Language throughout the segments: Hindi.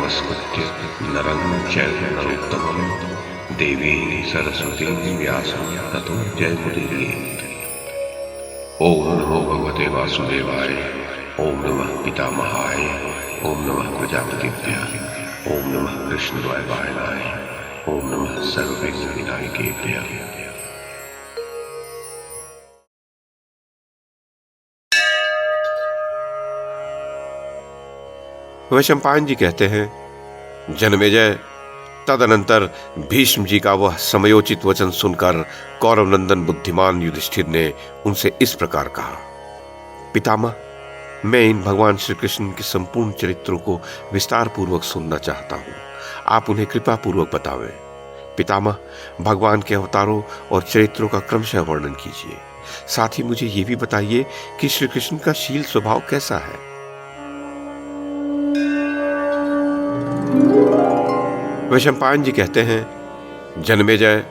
नमस्कृत्य नरं चैव नरोत्तमं देवीं सरस्वतीं व्यासं ततो जयमुदीरयेत्। ओम नमो भगवते वासुदेवाय। ओम नमः पितामहाय। ओम नमः प्रजापतिभ्यः। ओम नमः कृष्णद्वैपायनाय। ओम नमः सर्वविघ्नविनायकेभ्यः। वैशंपायन जी कहते हैं, जनमेजय, तदनंतर भीष्म जी का वह समयोचित वचन सुनकर कौरवनंदन बुद्धिमान युधिष्ठिर ने उनसे इस प्रकार कहा, पितामह, मैं इन भगवान श्री कृष्ण के संपूर्ण चरित्रों को विस्तार पूर्वक सुनना चाहता हूँ। आप उन्हें कृपा पूर्वक बतावें। पितामह, भगवान के अवतारों और चरित्रों का क्रमशः वर्णन कीजिए। साथ ही मुझे ये भी बताइए कि श्री कृष्ण का शील स्वभाव कैसा है। वैशंपायन जी कहते हैं, जनमेजय,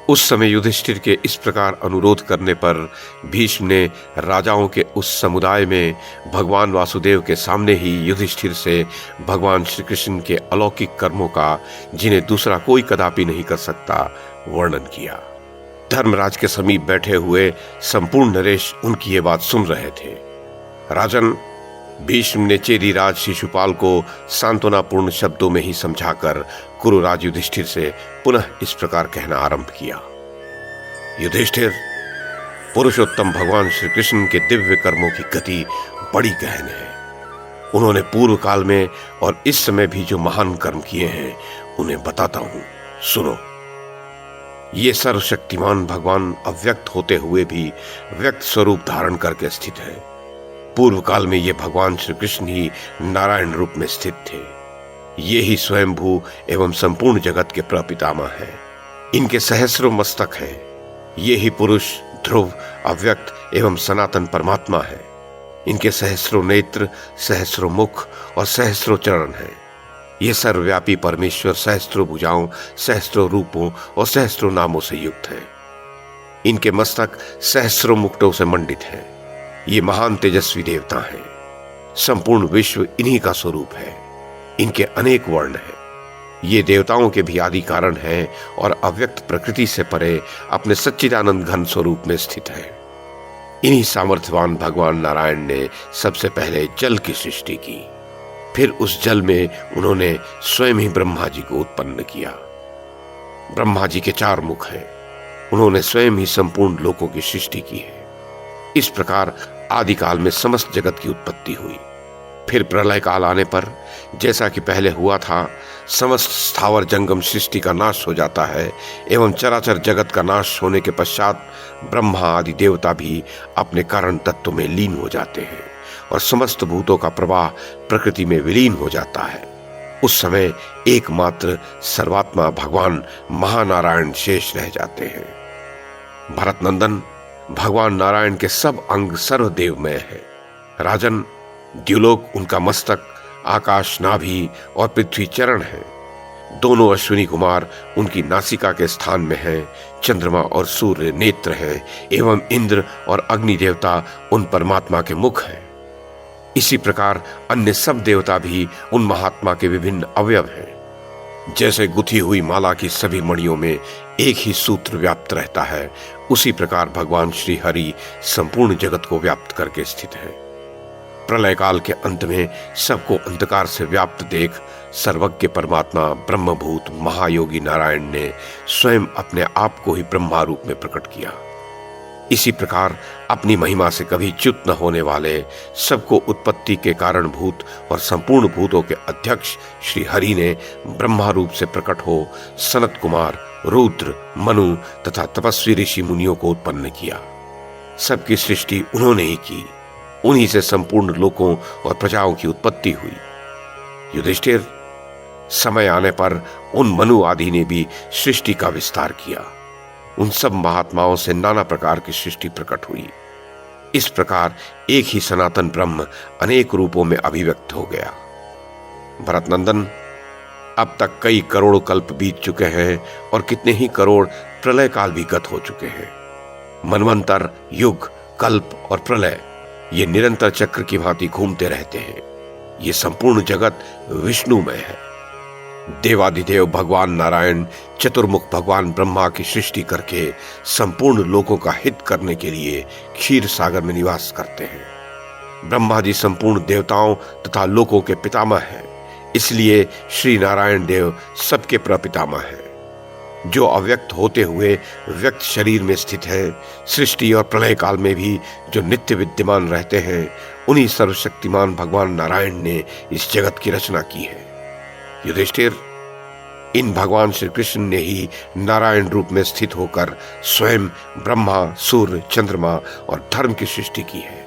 उस समय युधिष्ठिर के इस प्रकार अनुरोध करने पर भीष्म ने राजाओं के उस समुदाय में भगवान वासुदेव के सामने ही युधिष्ठिर से भगवान श्री कृष्ण के अलौकिक कर्मों का, जिन्हें दूसरा कोई कदापि नहीं कर सकता, वर्णन किया। धर्मराज के समीप बैठे हुए संपूर्ण नरेश उनकी ये बात सुन रहे थे। राजन, भीष्म ने चेदीराज शिशुपाल को सांत्वनापूर्ण शब्दों में ही समझाकर कुरुराज युधिष्ठिर से पुनः इस प्रकार कहना आरंभ किया, युधिष्ठिर, पुरुषोत्तम भगवान श्री कृष्ण के दिव्य कर्मों की गति बड़ी गहन है। उन्होंने पूर्व काल में और इस समय भी जो महान कर्म किए हैं, उन्हें बताता हूं, सुनो। ये सर्वशक्तिमान भगवान अव्यक्त होते हुए भी व्यक्त स्वरूप धारण करके स्थित है। पूर्व काल में ये भगवान श्री कृष्ण ही नारायण रूप में स्थित थे। ये ही स्वयंभू एवं संपूर्ण जगत के प्रपितामह हैं। इनके सहस्रों मस्तक हैं। ये ही पुरुष, ध्रुव, अव्यक्त एवं सनातन परमात्मा है। इनके सहस्रों नेत्र, सहस्रों मुख और सहस्रों चरण हैं। ये सर्वव्यापी परमेश्वर सहस्रों भुजाओं, सहस्रों रूपों और सहस्रों नामों से युक्त है। इनके मस्तक सहस्रों मुकुटों से मंडित हैं। ये महान तेजस्वी देवता हैं। संपूर्ण विश्व इन्हीं का स्वरूप है। इनके अनेक वर्ण हैं। ये देवताओं के भी आदि कारण हैं और अव्यक्त प्रकृति से परे अपने सच्चिदानंद घन स्वरूप में स्थित है। इन्हीं सामर्थ्यवान भगवान नारायण ने सबसे पहले जल की सृष्टि की। फिर उस जल में उन्होंने स्वयं ही ब्रह्मा जी को उत्पन्न किया। ब्रह्मा जी के 4 मुख हैं। उन्होंने स्वयं ही संपूर्ण लोकों की सृष्टि की है। इस प्रकार आदिकाल में समस्त जगत की उत्पत्ति हुई। फिर प्रलय काल आने पर, जैसा कि पहले हुआ था, समस्त स्थावर जंगम सृष्टि का नाश हो जाता है एवं चराचर जगत का नाश होने के पश्चात ब्रह्मा आदि देवता भी अपने कारण तत्व में लीन हो जाते हैं और समस्त भूतों का प्रवाह प्रकृति में विलीन हो जाता है। उस समय एकमात्र सर्वात्मा भगवान महानारायण शेष रह जाते हैं। भरत नंदन, भगवान नारायण के सब अंग सर्वदेवमय है। राजन, द्युलोक उनका मस्तक, आकाश नाभि और पृथ्वी चरण है। दोनों अश्विनी कुमार उनकी नासिका के स्थान में हैं। चंद्रमा और सूर्य नेत्र हैं एवं इंद्र और अग्नि देवता उन परमात्मा के मुख हैं। इसी प्रकार अन्य सब देवता भी उन महात्मा के विभिन्न अवयव हैं। जैसे गुथी हुई माला की सभी मणियों में एक ही सूत्र व्याप्त रहता है, उसी प्रकार भगवान श्री हरि संपूर्ण जगत को व्याप्त करके स्थित है। प्रलय काल के अंत में सबको अंधकार से व्याप्त देख सर्वज्ञ परमात्मा ब्रह्मभूत महायोगी नारायण ने स्वयं अपने आप को ही ब्रह्मा रूप में प्रकट किया। इसी प्रकार अपनी महिमा से कभी च्युत न होने वाले, सबको उत्पत्ति के कारणभूत और संपूर्ण भूतों के अध्यक्ष श्री हरि ने ब्रह्मा रूप से प्रकट हो सनत कुमार, रुद्र, मनु तथा तपस्वी ऋषि मुनियों को उत्पन्न किया। सबकी सृष्टि उन्होंने ही की। उन्हीं से संपूर्ण लोकों और प्रजाओं की उत्पत्ति हुई। युधिष्ठिर, समय आने पर उन मनु आदि ने भी सृष्टि का विस्तार किया। उन सब महात्माओं से नाना प्रकार की सृष्टि प्रकट हुई। इस प्रकार एक ही सनातन ब्रह्म अनेक रूपों में अभिव्यक्त हो गया। भरतनंदन, अब तक कई करोड़ कल्प बीत चुके हैं और कितने ही करोड़ प्रलय काल भी गत हो चुके हैं। मनवंतर, युग, कल्प और प्रलय ये निरंतर चक्र की भांति घूमते रहते हैं। ये संपूर्ण जगत विष्णुमय है। देवाधिदेव भगवान नारायण चतुर्मुख भगवान ब्रह्मा की सृष्टि करके संपूर्ण लोगों का हित करने के लिए क्षीर सागर में निवास करते हैं। ब्रह्मा जी संपूर्ण देवताओं तथा लोकों के पितामह हैं, इसलिए श्री नारायण देव सबके प्रपितामह हैं। जो अव्यक्त होते हुए व्यक्त शरीर में स्थित है, सृष्टि और प्रलय काल में भी जो नित्य विद्यमान रहते हैं, उन्हीं सर्वशक्तिमान भगवान नारायण ने इस जगत की रचना की है। युधिष्ठिर, इन भगवान श्री कृष्ण ने ही नारायण रूप में स्थित होकर स्वयं ब्रह्मा, सूर्य, चंद्रमा और धर्म की सृष्टि की है।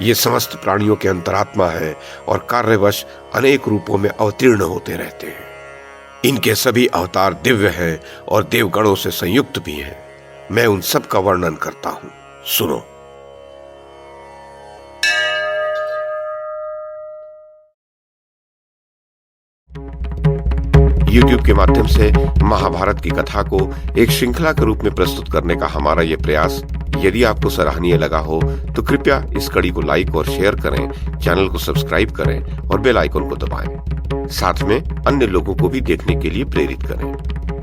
ये समस्त प्राणियों के अंतरात्मा है और कार्यवश अनेक रूपों में अवतीर्ण होते रहते हैं। इनके सभी अवतार दिव्य हैं और देवगणों से संयुक्त भी हैं। मैं उन सब का वर्णन करता हूं, सुनो। YouTube के माध्यम से महाभारत की कथा को एक श्रृंखला के रूप में प्रस्तुत करने का हमारा ये प्रयास यदि आपको सराहनीय लगा हो तो कृपया इस कड़ी को लाइक और शेयर करें, चैनल को सब्सक्राइब करें और बेल आइकन को दबाएं। साथ में अन्य लोगों को भी देखने के लिए प्रेरित करें।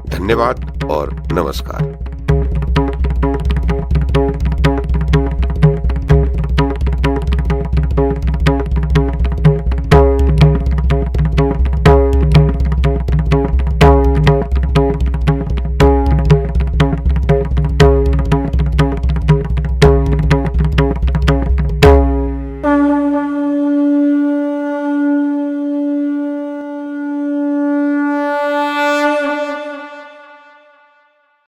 धन्यवाद और नमस्कार।